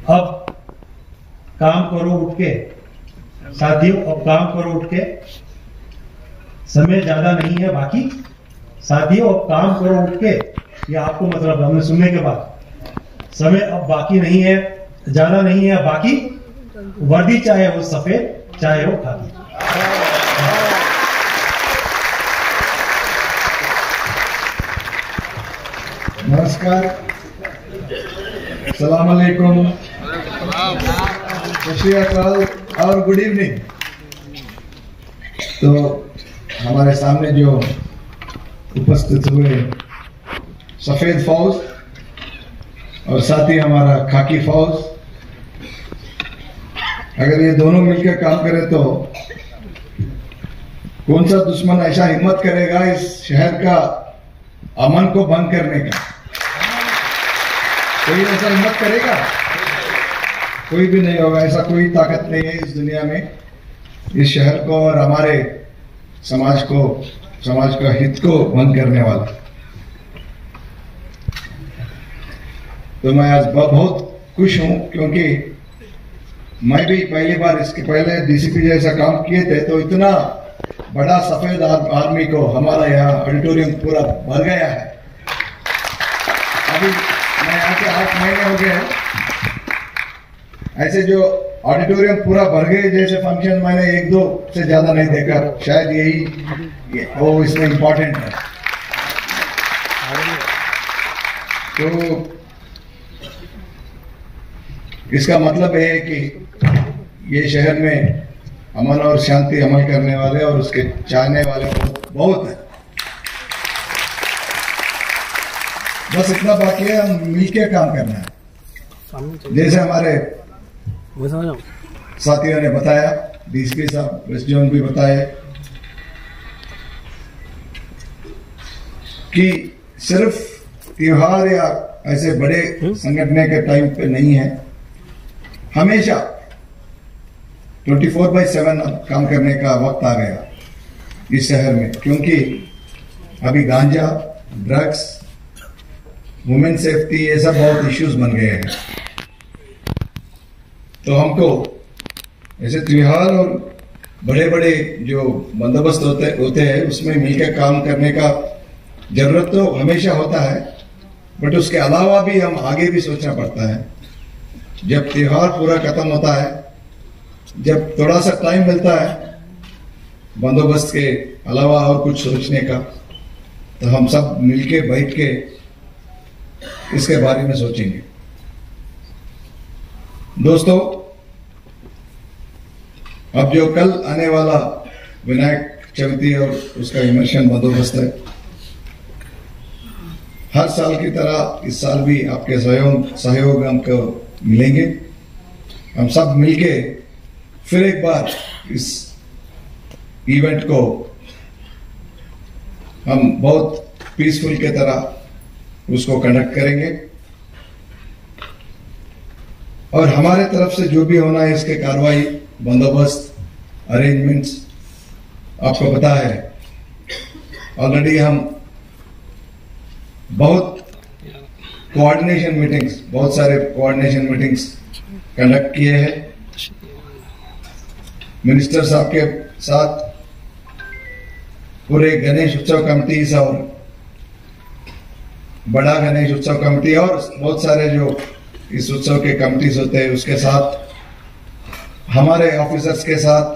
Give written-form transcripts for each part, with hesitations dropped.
अब काम करो उठ के, साथियों अब काम करो उठ के, समय ज्यादा नहीं है बाकी। साथियों अब काम करो उठ के, ये आपको मतलब हमने सुनने के बाद, समय अब बाकी नहीं है, ज्यादा नहीं है बाकी, वर्दी चाहे हो सफेद चाहे हो खाकी। नमस्कार, सलाम अलैकुम, सत श्री अकाल और गुड इवनिंग। तो हमारे सामने जो उपस्थित हुए सफेद फौज और साथ ही हमारा खाकी फौज, अगर ये दोनों मिलकर काम करें तो कौन सा दुश्मन ऐसा हिम्मत करेगा इस शहर का अमन को भंग करने का? कोई ऐसा हिम्मत करेगा? कोई भी नहीं होगा। ऐसा कोई ताकत नहीं है इस दुनिया में इस शहर को और हमारे समाज का हित को भंग करने वाला। तो मैं आज बहुत खुश हूं क्योंकि मैं भी पहली बार, इसके पहले डीसीपी जैसा काम किए थे, तो इतना बड़ा सफेद आर्मी को हमारा यहाँ ऑडिटोरियम पूरा भर गया है। अभी मैं आके 8 महीने हो गए हैं, ऐसे जो ऑडिटोरियम पूरा भर गए जैसे फंक्शन मैंने 1-2 से ज्यादा नहीं देखा। शायद यही वो इसमें इम्पोर्टेंट है। तो इसका मतलब है कि ये शहर में अमन और शांति अमल करने वाले और उसके चाहने वाले बहुत है। बस इतना बाकी है, हम मिलकर काम करना है। जैसे हमारे साथियों ने बताया, डीसीपी साहब, वेस्ट जोन भी बताए कि सिर्फ त्योहार या ऐसे बड़े संगठन के टाइम पे नहीं है, हमेशा 24/7 काम करने का वक्त आ गया इस शहर में। क्योंकि अभी गांजा, ड्रग्स, वुमेन सेफ्टी, ये सब बहुत इश्यूज बन गए हैं। तो हमको ऐसे त्योहार और बड़े बड़े जो बंदोबस्त होते हैं उसमें मिलकर काम करने का जरूरत तो हमेशा होता है, बट उसके अलावा भी हम आगे भी सोचना पड़ता है। जब त्योहार पूरा खत्म होता है, जब थोड़ा सा टाइम मिलता है बंदोबस्त के अलावा और कुछ सोचने का, तो हम सब मिलके बैठ के इसके बारे में सोचेंगे। दोस्तों, अब जो कल आने वाला विनायक चविति और उसका इमर्शन बंदोबस्त है, हर साल की तरह इस साल भी आपके सहयोग हमको मिलेंगे। हम सब मिलके फिर एक बार इस इवेंट को हम बहुत पीसफुल के तरह उसको कंडक्ट करेंगे और हमारे तरफ से जो भी होना है इसके कार्रवाई, बंदोबस्त, अरेंजमेंट्स आपको पता है। ऑलरेडी हम बहुत सारे कोऑर्डिनेशन मीटिंग्स कंडक्ट किए हैं मिनिस्टर साहब के साथ, पूरे गणेश उत्सव कमेटी और बड़ा गणेश उत्सव कमेटी और बहुत सारे जो इस उत्सव के कमिटीज होते हैं उसके साथ, हमारे ऑफिसर्स के साथ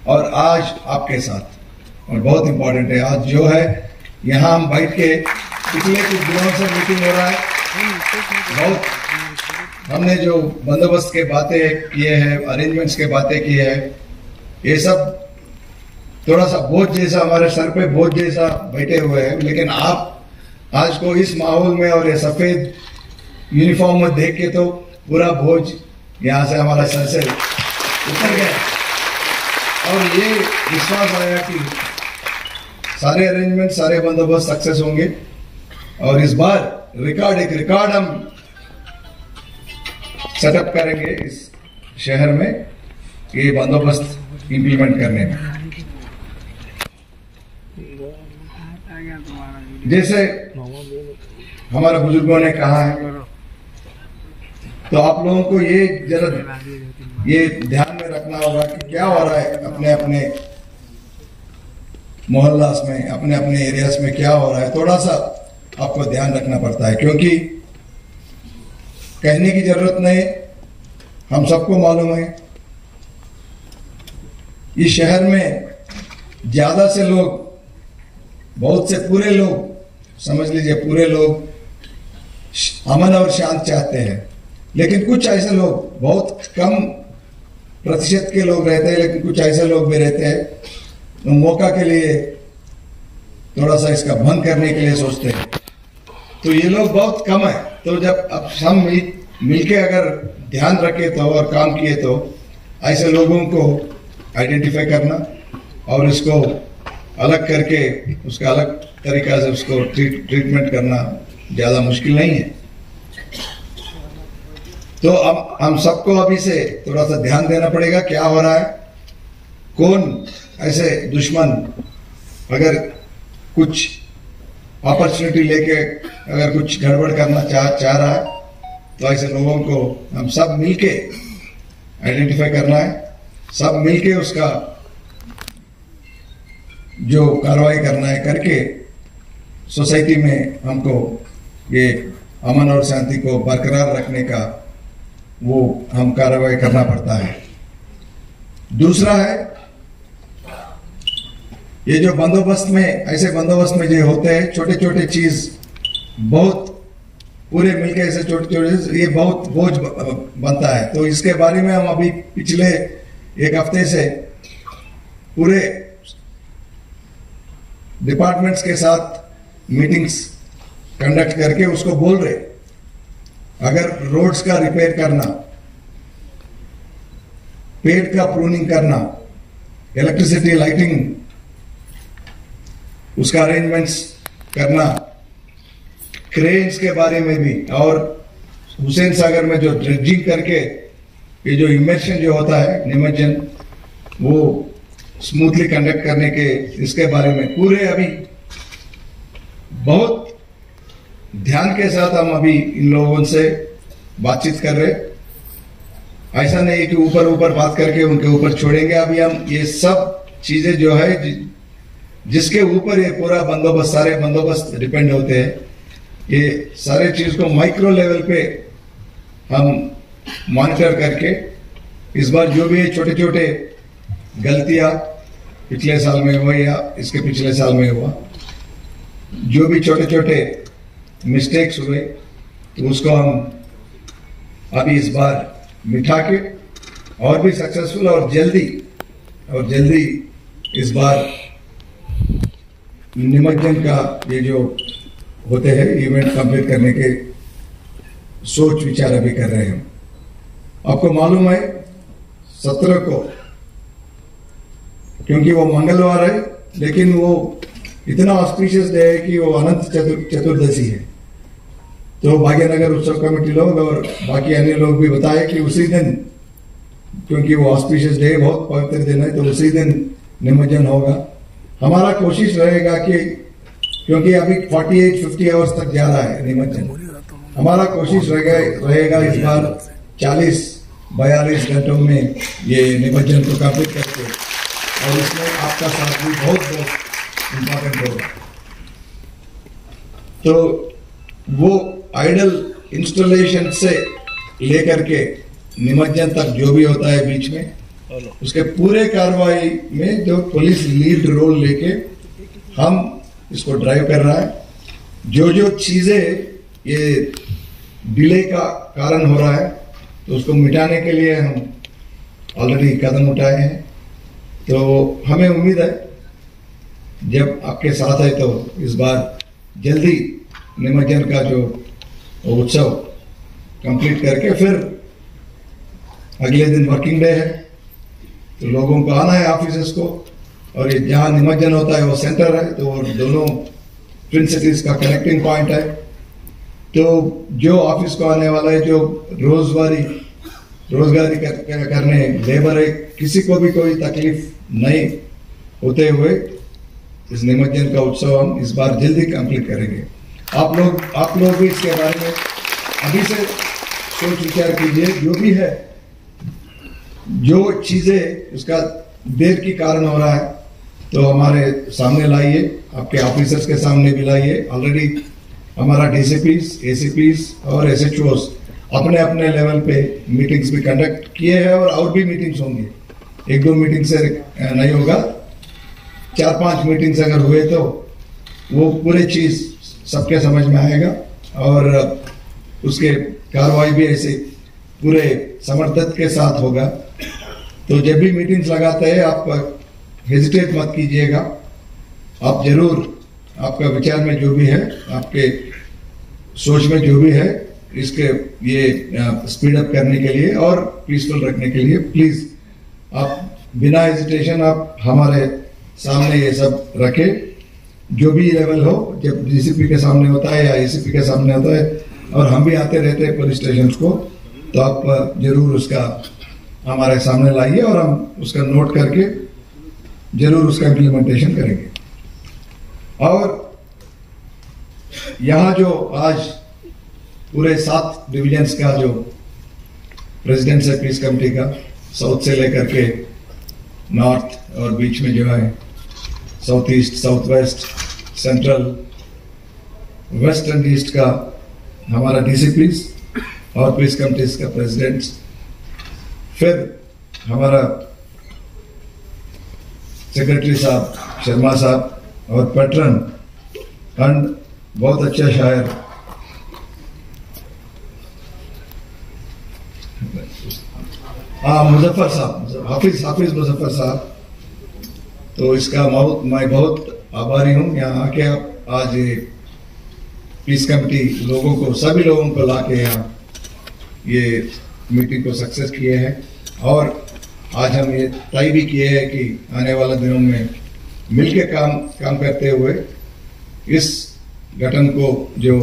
और आज आपके साथ। और बहुत इंपॉर्टेंट है, आज जो है यहाँ हम बैठ के पिछले कुछ दिनों से मीटिंग हो रहा है, बहुत हमने जो बंदोबस्त के बातें किए हैं, अरेंजमेंट्स के बातें की है, ये सब थोड़ा सा बोझ जैसा हमारे सर पे बोझ जैसा बैठे हुए हैं। लेकिन आप आज को इस माहौल में और ये सफेद यूनिफॉर्म में देख के तो पूरा बोझ यहाँ से हमारा सर से उतर गया और ये विश्वास आया कि सारे अरेंजमेंट, सारे बंदोबस्त सक्सेस होंगे और इस बार एक रिकॉर्ड हम सेटअप करेंगे इस शहर में ये बंदोबस्त इंप्लीमेंट करने में। जैसे हमारे बुजुर्गों ने कहा है तो आप लोगों को ये जरा ये ध्यान में रखना होगा कि क्या हो रहा है अपने अपने मोहल्लास में, अपने अपने एरियाज में क्या हो रहा है, थोड़ा सा आपको ध्यान रखना पड़ता है। क्योंकि कहने की जरूरत नहीं, हम सबको मालूम है इस शहर में ज्यादा से लोग, बहुत से पूरे लोग, समझ लीजिए पूरे लोग अमन और शांत चाहते हैं। लेकिन कुछ ऐसे लोग, बहुत कम प्रतिशत के लोग रहते हैं, लेकिन कुछ ऐसे लोग भी रहते हैं तो मौका के लिए थोड़ा सा इसका भंग करने के लिए सोचते हैं। तो ये लोग बहुत कम है। तो जब अब हम मिलके अगर ध्यान रखे तो और काम किए तो ऐसे लोगों को आइडेंटिफाई करना और इसको अलग करके उसका अलग तरीका से उसको ट्रीटमेंट करना ज्यादा मुश्किल नहीं है। तो अब हम सबको अभी से थोड़ा सा ध्यान देना पड़ेगा क्या हो रहा है, कौन ऐसे दुश्मन अगर कुछ अपॉर्चुनिटी लेके अगर कुछ गड़बड़ करना चाह रहा है तो ऐसे लोगों को हम सब मिलके आइडेंटिफाई करना है, सब मिलके उसका जो कार्रवाई करना है करके सोसाइटी में हमको ये अमन और शांति को बरकरार रखने का वो हम कार्रवाई करना पड़ता है। दूसरा है ये जो बंदोबस्त में, ऐसे बंदोबस्त में जो होते हैं छोटे छोटे चीज, बहुत पूरे मिलके ऐसे छोटे छोटे, ये बहुत बोझ बनता है। तो इसके बारे में हम अभी पिछले एक हफ्ते से पूरे डिपार्टमेंट्स के साथ मीटिंग्स कंडक्ट करके उसको बोल रहे, अगर रोड्स का रिपेयर करना, पेड़ का प्रूनिंग करना, इलेक्ट्रिसिटी लाइटिंग उसका अरेंजमेंट्स करना, क्रेन्स के बारे में भी, और हुसैन सागर में जो ड्रेजिंग करके ये जो इमर्शन जो होता है निमज्जन, वो स्मूथली कंडक्ट करने के, इसके बारे में पूरे अभी बहुत ध्यान के साथ हम अभी इन लोगों से बातचीत कर रहे। ऐसा नहीं कि ऊपर ऊपर बात करके उनके ऊपर छोड़ेंगे। अभी हम ये सब चीजें जो है जिसके ऊपर ये पूरा बंदोबस्त, सारे बंदोबस्त डिपेंड होते हैं, ये सारे चीज को माइक्रो लेवल पे हम मॉनिटर करके इस बार जो भी छोटे छोटे गलतियां पिछले साल में हुआ या इसके पिछले साल में हुआ, जो भी छोटे छोटे मिस्टेक्स हुए, तो उसको हम अभी इस बार मिटा के और भी सक्सेसफुल और जल्दी इस बार निमज्जन का ये जो होते हैं इवेंट कंप्लीट करने के सोच विचार अभी कर रहे हैं। आपको मालूम है 17 को, क्योंकि वो मंगलवार है, लेकिन वो इतना ऑस्पिशियस डे है कि वो अनंत चतुर्दशी है। तो भाग्यनगर उत्सव कमेटी लोग और बाकी अन्य लोग भी बताए कि उसी दिन, क्योंकि वो ऑस्पिशियस डे बहुत पवित्र दिन है, तो उसी दिन निमज्जन होगा। हमारा कोशिश रहेगा कि, क्योंकि अभी 48-50 आवर्स तक जा रहा है निमज्जन, हमारा कोशिश रहेगा इस बार 40-42 घंटों में ये निमज्जन को कंप्लीट करके, और इसमें आपका साथ भी बहुत इम्पोर्टेंट होगा। तो वो आइडल इंस्टॉलेशन से लेकर के निमज्जन तक जो भी होता है बीच में, उसके पूरे कार्रवाई में जो पुलिस लीड रोल लेके हम इसको ड्राइव कर रहा है। जो चीजें ये डिले का कारण हो रहा है, तो उसको मिटाने के लिए हम ऑलरेडी कदम उठाए हैं। तो हमें उम्मीद है जब आपके साथ है तो इस बार जल्दी निमज्जन का जो उत्सव कंप्लीट करके फिर अगले दिन वर्किंग डे है, तो लोगों को आना है ऑफिस को, और ये जहाँ निमज्जन होता है वो सेंटर है, तो दोनों ट्विन सिटीज का कनेक्टिंग पॉइंट है। तो जो ऑफिस को आने वाला है, जो रोजगारी करने लेबर है, किसी को भी कोई तकलीफ नहीं होते हुए इस निमज्जन का उत्सव हम इस बार जल्दी कंप्लीट करेंगे। आप लोग भी इसके बारे में अभी से सोच विचार कीजिए, जो भी है, जो चीजें उसका देर के कारण हो रहा है तो हमारे सामने लाइए, आपके ऑफिसर्स के सामने भी लाइए। ऑलरेडी हमारा डीसीपीज, एसीपीज और एसएचओस अपने अपने लेवल पे मीटिंग्स भी कंडक्ट किए हैं और भी मीटिंग्स होंगी। 1-2 मीटिंग से नहीं होगा, 4-5 मीटिंग्स अगर हुए तो वो पूरी चीज सबके समझ में आएगा और उसके कार्रवाई भी ऐसे पूरे समर्थन के साथ होगा। तो जब भी मीटिंग्स लगाते हैं आप हेजिटेट मत कीजिएगा, आप जरूर आपका विचार में जो भी है, आपके सोच में जो भी है, इसके ये स्पीड अप करने के लिए और पीसफुल रखने के लिए प्लीज आप बिना हेजिटेशन आप हमारे सामने ये सब रखें। जो भी लेवल हो, जब डीसीपी के सामने होता है या एसीपी के सामने होता है और हम भी आते रहते हैं पुलिस स्टेशन को, तो आप जरूर उसका हमारे सामने लाइए और हम उसका नोट करके जरूर उसका इम्प्लीमेंटेशन करेंगे। और यहाँ जो आज पूरे 7 डिविजन्स का जो प्रेसिडेंट है पीस कमेटी का, साउथ से लेकर के नॉर्थ और बीच में जो है south east, south west, central, west and east का हमारा डीसीपीज और पीस कमिटीज का प्रेसिडेंट, फिर हमारा सेक्रेटरी साहब शर्मा साहब और पैटर्न एंड बहुत अच्छा शायर मुजफ्फर साहब, हाफिज मुजफ्फर साहब। तो इसका मैं बहुत आभारी हूँ यहाँ आके आप आज पीस कमेटी लोगों को, सभी लोगों को लाके यहाँ ये मीटिंग को सक्सेस किए हैं। और आज हम ये तय भी किए हैं कि आने वाले दिनों में मिलके काम करते हुए इस गठन को जो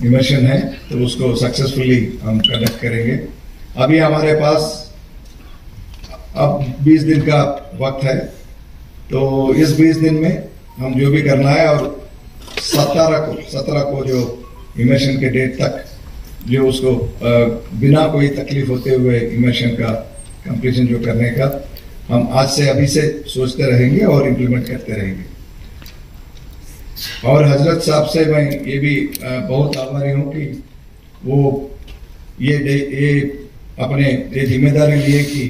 इमर्शन है तो उसको सक्सेसफुली हम कंडक्ट करेंगे। अभी हमारे पास अब 20 दिन का वक्त है, तो इस 20 दिन में हम जो भी करना है और 17 को जो इमर्शन के डेट तक जो उसको बिना कोई तकलीफ होते हुए इमर्शन का कंप्लीशन जो करने का हम आज से अभी से सोचते रहेंगे और इम्प्लीमेंट करते रहेंगे। और हजरत साहब से मैं ये भी बहुत आभारी हूँ कि वो ये अपने ये जिम्मेदारी लिए कि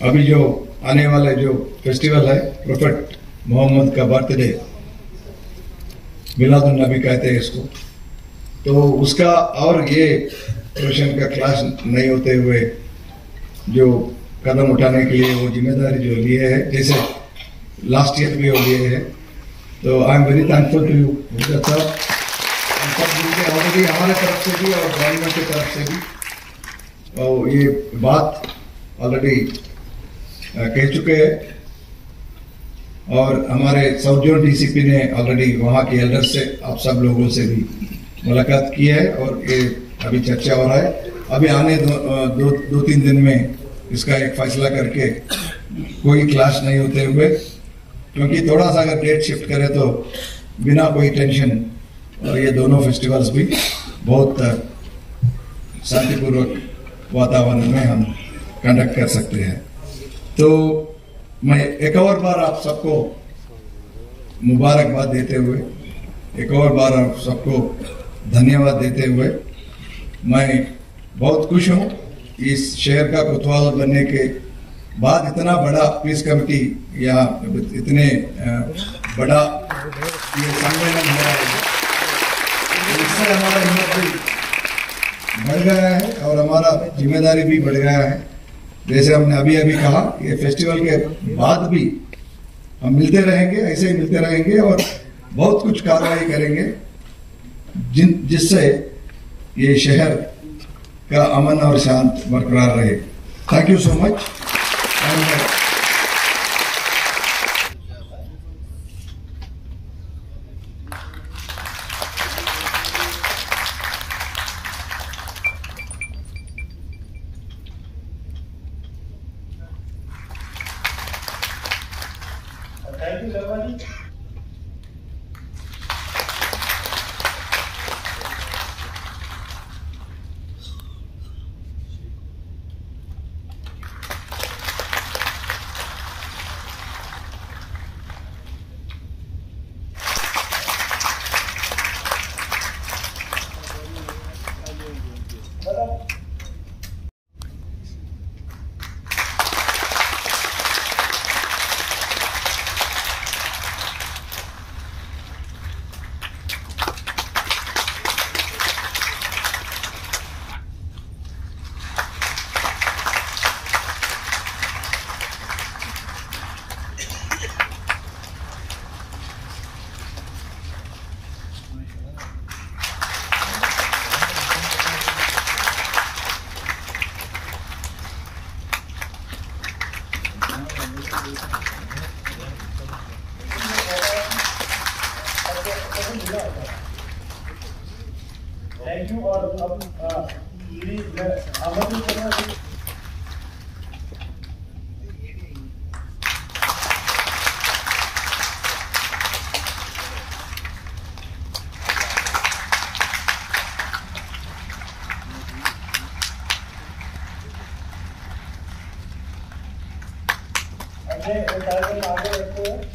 अभी जो आने वाले जो फेस्टिवल है प्रोफेट मोहम्मद का बर्थडे, मिलादुन नबी कहते हैं इसको, तो उसका और ये रोशन का क्लास नहीं होते हुए जो कदम उठाने के लिए वो जिम्मेदारी जो लिए है, जैसे लास्ट ईयर भी हो लिए है। तो I am very thankful to you साहब, सब मिलकर ऑलरेडी हमारे तरफ से भी और गवर्नमेंट की तरफ से भी और ये बात ऑलरेडी कह चुके हैं। और हमारे साउथ जोन डीसीपी ने ऑलरेडी वहाँ के एल्डर से आप सब लोगों से भी मुलाकात की है और ये अभी चर्चा हो रहा है। अभी आने 2-3 दिन में इसका एक फैसला करके कोई क्लास नहीं होते हुए, क्योंकि थोड़ा सा अगर डेट शिफ्ट करे तो बिना कोई टेंशन और ये दोनों फेस्टिवल्स भी बहुत शांतिपूर्वक वातावरण में हम कंडक्ट कर सकते हैं। तो मैं एक और बार आप सबको मुबारकबाद देते हुए, एक और बार आप सबको धन्यवाद देते हुए, मैं बहुत खुश हूँ इस शहर का कोतवाल बनने के बाद इतना बड़ा पीस कमेटी या इतने बड़ा ये सम्मेलन हो रहा है, इससे हमारा हिम्मत भी बढ़ गया है और हमारा जिम्मेदारी भी बढ़ गया है। जैसे हमने अभी कहा, ये फेस्टिवल के बाद भी हम मिलते रहेंगे, ऐसे ही मिलते रहेंगे और बहुत कुछ कार्रवाई करेंगे जिससे ये शहर का अमन और शांत बरकरार रहे। Thank you so much. Thank you Sharma ji. Thank you. और अब आमंत्रित करना चाहिए। कार्यक्रम आगे रखते हैं।